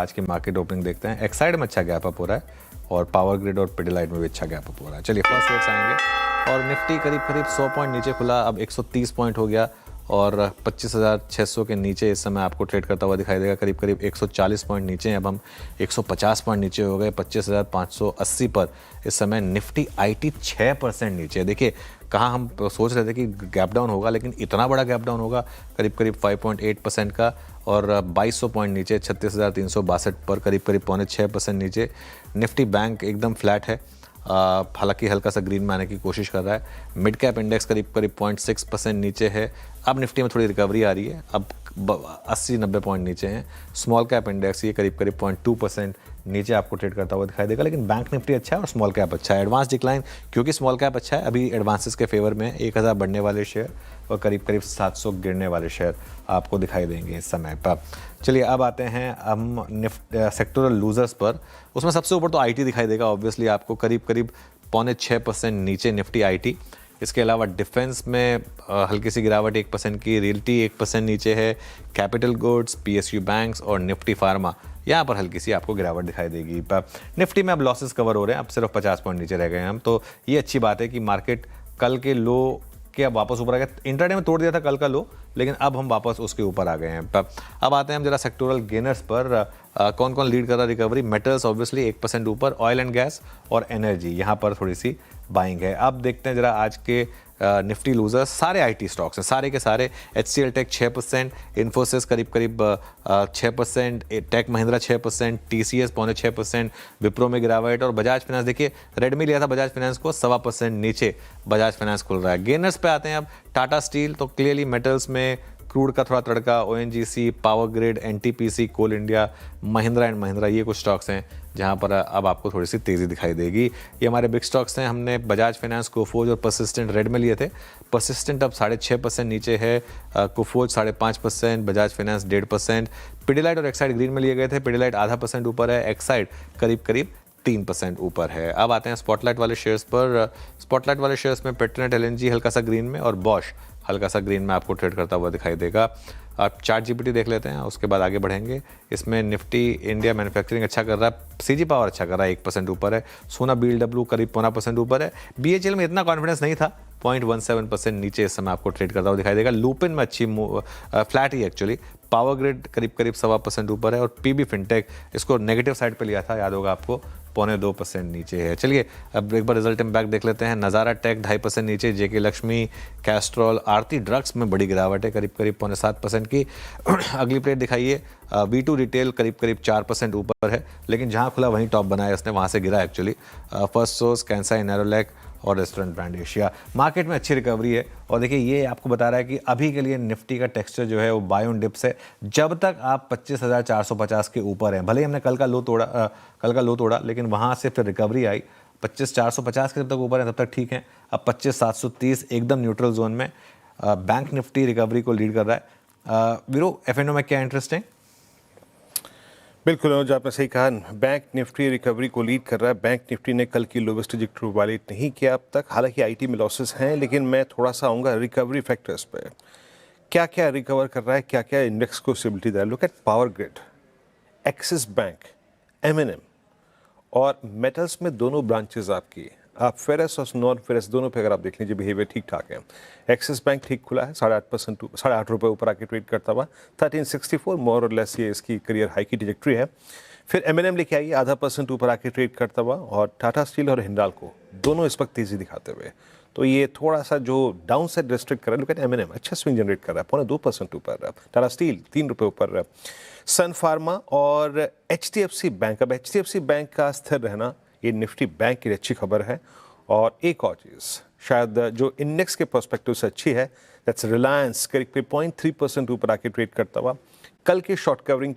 आज की market opening देखते हैं। एक्साइड में अच्छा गैप अप हो रहा है और पावर ग्रिड और पिडिलाइट में भी अच्छा गैप अप हो रहा है। चलिए फर्स्ट रेट्स आएंगे और निफ्टी करीब करीब 100 पॉइंट नीचे खुला, अब 130 पॉइंट हो गया और 25,600 के नीचे इस समय आपको ट्रेड करता हुआ दिखाई देगा। करीब करीब 140 पॉइंट नीचे हैं, अब हम 150 पॉइंट नीचे हो गए। 25,580 पर इस समय निफ्टी आईटी 6% नीचे है। देखिए कहाँ हम सोच रहे थे कि गैप डाउन होगा, लेकिन इतना बड़ा गैप डाउन होगा, करीब करीब 5.8% का और 2200 पॉइंट नीचे 36,362 पर करीब करीब 5.6% नीचे। निफ्टी बैंक एकदम फ्लैट है, हालांकि हल्का सा ग्रीन में आने की कोशिश कर रहा है। मिड कैप इंडेक्स करीब करीब 0.6% नीचे है। अब निफ्टी में थोड़ी रिकवरी आ रही है, अब 80-90 पॉइंट नीचे हैं। स्मॉल कैप इंडेक्स ये करीब करीब 0.2% नीचे आपको ट्रेड करता हुआ दिखाई देगा, लेकिन बैंक निफ्टी अच्छा है और स्मॉल कैप अच्छा है। एडवांस डिक्लाइन क्योंकि स्मॉल कैप अच्छा है, अभी एडवांसेस के फेवर में 1000 बढ़ने वाले शेयर और करीब करीब 700 गिरने वाले शेयर आपको दिखाई देंगे इस समय पर। चलिए अब आते हैं हम सेक्टोरल लूजर्स पर। उसमें सबसे ऊपर तो आईटी दिखाई देगा ऑब्वियसली आपको, करीब करीब 0.6% नीचे निफ्टी आईटी। इसके अलावा डिफेंस में हल्की सी गिरावट 1% की, रियल्टी 1% नीचे है, कैपिटल गुड्स, पीएसयू बैंक्स और निफ्टी फार्मा यहाँ पर हल्की सी आपको गिरावट दिखाई देगी। पर निफ्टी में अब लॉसेस कवर हो रहे हैं, अब सिर्फ 50 पॉइंट नीचे रह गए हैं हम, तो ये अच्छी बात है कि मार्केट कल के लो के अब वापस ऊपर आ गया। इंट्राडे में तोड़ दिया था कल का लो, लेकिन अब हम वापस उसके ऊपर आ गए हैं। अब आते हैं हम जरा सेक्टोरल गेनर्स पर। कौन कौन लीड कर रहा है रिकवरी? मेटल्स ऑब्वियसली 1% ऊपर, ऑयल एंड गैस और एनर्जी यहाँ पर थोड़ी सी बाइंग है। अब देखते हैं जरा आज के निफ्टी लूजर्स। सारे आईटी स्टॉक्स हैं, सारे के सारे। HCL टेक 6%, इन्फोसिस करीब करीब 6%, टेक महिंद्रा 6%, TCS 0.6%, विप्रो में गिरावट और बजाज फाइनेंस, देखिए रेडमी लिया था बजाज फाइनेंस को 1.25% नीचे बजाज फाइनेंस खुल रहा है। गेनर्स पे आते हैं अब। टाटा स्टील तो क्लियरली मेटल्स में क्रूड का थोड़ा तड़का, ONGC, Power Grid, NTPC, Coal India, Mahindra and Mahindra, ये कुछ स्टॉक्स हैं जहां पर अब आपको थोड़ी सी तेज़ी दिखाई देगी। ये हमारे बिग स्टॉक्स हैं। हमने बजाज फाइनेंस, कोफोज और परसिस्टेंट रेड में लिए थे। परसिस्टेंट अब 6.5% नीचे है, कोफोज 5.5%, बजाज फाइनेंस 1.5%। पिडिलाइट और एक्साइड ग्रीन में लिए गए थे। पिडिलाइट 0.5% ऊपर है, एक्साइड करीब करीब 3% ऊपर है। अब आते हैं स्पॉटलाइट वाले शेयर्स पर। स्पॉटलाइट वाले शेयर्स में पेट्रोनेट LNG हल्का सा ग्रीन में और बॉश हल्का सा ग्रीन में आपको ट्रेड करता हुआ दिखाई देगा। आप चार्ट जीपीटी देख लेते हैं, उसके बाद आगे बढ़ेंगे। इसमें निफ्टी इंडिया मैन्युफैक्चरिंग अच्छा कर रहा है, CG पावर अच्छा कर रहा है, 1% ऊपर है। सोना BLW करीब 0.5% ऊपर है। BHL में इतना कॉन्फिडेंस नहीं था, 0.17% नीचे इस समय आपको ट्रेड करता हुआ दिखाई देगा। लुपिन में अच्छी फ्लैट ही एक्चुअली। पावर ग्रिड करीब करीब 1.25% ऊपर है और PB फिनटेक इसको नेगेटिव साइड पे लिया था, याद होगा आपको, 0.2% नीचे है। चलिए अब एक बार रिजल्ट इम्पैक्ट देख लेते हैं। नज़ारा टेक 2.5% नीचे, JK लक्ष्मी, कैस्ट्रॉल, आरती ड्रग्स में बड़ी गिरावट है, करीब करीब 0.7% की। अगली प्लेट दिखाइए। V2 रिटेल करीब करीब 4% ऊपर है, लेकिन जहां खुला वहीं टॉप बनाया इसने, वहां से गिरा एक्चुअली। फर्स्ट सोर्स, कैंसाई, नैरोलैक और रेस्टोरेंट ब्रांड एशिया। मार्केट में अच्छी रिकवरी है और देखिए ये आपको बता रहा है कि अभी के लिए निफ्टी का टेक्सचर जो है वो बाय ऑन डिप्स है। जब तक आप 25,450 के ऊपर हैं, भले ही हमने कल का लो तोड़ा, लेकिन वहाँ से फिर रिकवरी आई। 25,450 के जब तक ऊपर है तब तक ठीक है। अब 25,730 एकदम न्यूट्रल जोन में। बैंक निफ्टी रिकवरी को लीड कर रहा है। वीरो, F&O में क्या इंटरेस्ट है? बिल्कुल अनुज, आपने सही कहा, बैंक निफ्टी रिकवरी को लीड कर रहा है। बैंक निफ्टी ने कल की लोवेस्ट ट्रेजेक्टरी वायलेट नहीं किया अब तक, हालांकि आईटी में लॉसेस हैं, लेकिन मैं थोड़ा सा आऊँगा रिकवरी फैक्टर्स पे। क्या क्या रिकवर कर रहा है, क्या क्या इंडेक्स को स्टेबिलिटी दे रहा है। Look at power grid, axis bank, M&M और मेटल्स में दोनों ब्रांचेस आपकी, आप फेरस और नॉन फेरस दोनों पे अगर आप देख लीजिए बिहेवियर ठीक ठाक है। एक्सिस बैंक ठीक खुला है, 8.5% 8.5 रुपये ऊपर आके ट्रेड करता हुआ, 1364 मोर और लेस ये इसकी करियर हाई की ट्रैजेक्टरी है। फिर M&M लेके आइए 0.5% ऊपर आके ट्रेड करता हुआ, और टाटा स्टील और हिंडाल्को दोनों इस वक्त तेजी दिखाते हुए, तो ये थोड़ा सा जो डाउन साइड रिस्ट्रिक्ट कर रहा है। लुक एट M&M, अच्छा स्विंग जनरेट कर रहा है, 0.2% ऊपर। टाटा स्टील 3 रुपये ऊपर। सन फार्मा और HDFC बैंक, अब HDFC बैंक का स्थिर रहना ये निफ्टी बैंक की अच्छी खबर है। और एक और चीज़ शायद जो इंडेक्स के पर्सपेक्टिव से अच्छी है, दैट्स रिलायंस, करीब 0.3% ऊपर आके ट्रेड करता हुआ। कल के शॉर्ट कवरिंग